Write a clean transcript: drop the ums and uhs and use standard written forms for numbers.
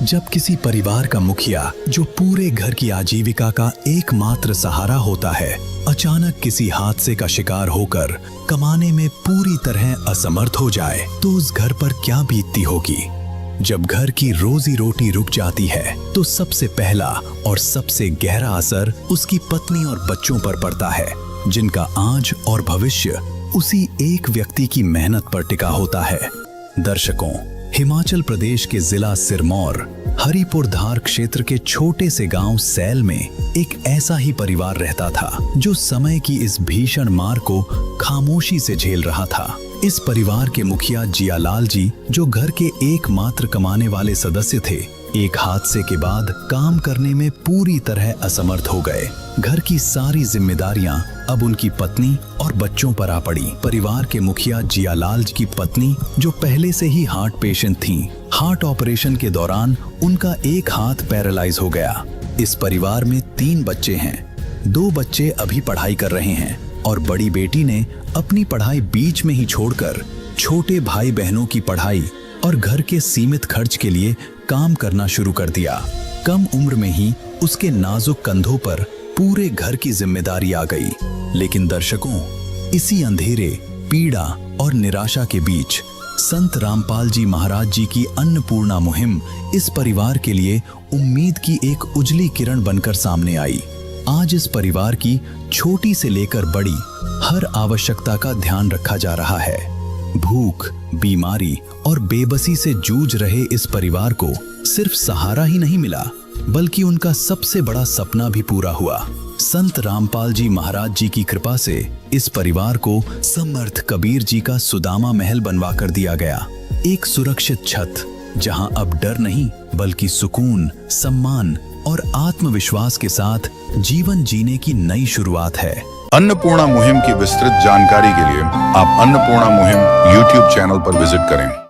जब किसी परिवार का मुखिया, जो पूरे घर की आजीविका का एकमात्र सहारा होता है, अचानक किसी हादसे का शिकार होकर कमाने में पूरी तरह असमर्थ हो जाए, तो उस घर पर क्या बीतती होगी। जब घर की रोजी रोटी रुक जाती है तो सबसे पहला और सबसे गहरा असर उसकी पत्नी और बच्चों पर पड़ता है, जिनका आज और भविष्य उसी एक व्यक्ति की मेहनत पर टिका होता है। दर्शकों, हिमाचल प्रदेश के जिला सिरमौर हरिपुर धार क्षेत्र के छोटे से गांव सैल में एक ऐसा ही परिवार रहता था, जो समय की इस भीषण मार को खामोशी से झेल रहा था। इस परिवार के मुखिया जियालाल जी, जो घर के एकमात्र कमाने वाले सदस्य थे, एक हादसे के बाद काम करने में पूरी तरह असमर्थ हो गए। घर की सारी जिम्मेदारियां अब उनकी पत्नी और बच्चों पर आ पड़ी। परिवार के मुखिया जियालाल की पत्नी, जो पहले से ही हार्ट पेशेंट थीं, हार्ट ऑपरेशन के दौरान उनका एक हाथ पैरालाइज हो गया। इस परिवार में 3 बच्चे हैं। 2 बच्चे अभी पढ़ाई कर रहे हैं और बड़ी बेटी ने अपनी पढ़ाई बीच में ही छोड़कर छोटे भाई बहनों की पढ़ाई और घर के सीमित खर्च के लिए काम करना शुरू कर दिया। कम उम्र में ही उसके नाजुक कंधों पर पूरे घर की जिम्मेदारी आ गई। लेकिन दर्शकों, इसी अंधेरे, पीड़ा और निराशा के बीच संत रामपाल जी महाराज जी की अन्नपूर्णा मुहिम इस परिवार के लिए उम्मीद की एक उजली किरण बनकर सामने आई। आज इस परिवार की छोटी से लेकर बड़ी हर आवश्यकता का ध्यान रखा जा रहा है। भूख, बीमारी और बेबसी से जूझ रहे इस परिवार को सिर्फ सहारा ही नहीं मिला, बल्कि उनका सबसे बड़ा सपना भी पूरा हुआ। संत रामपाल जी महाराज जी की कृपा से इस परिवार को समर्थ कबीर जी का सुदामा महल बनवा कर दिया गया। एक सुरक्षित छत, जहां अब डर नहीं बल्कि सुकून, सम्मान और आत्मविश्वास के साथ जीवन जीने की नई शुरुआत है। अन्नपूर्णा मुहिम की विस्तृत जानकारी के लिए आप अन्नपूर्णा मुहिम YouTube चैनल पर विजिट करें।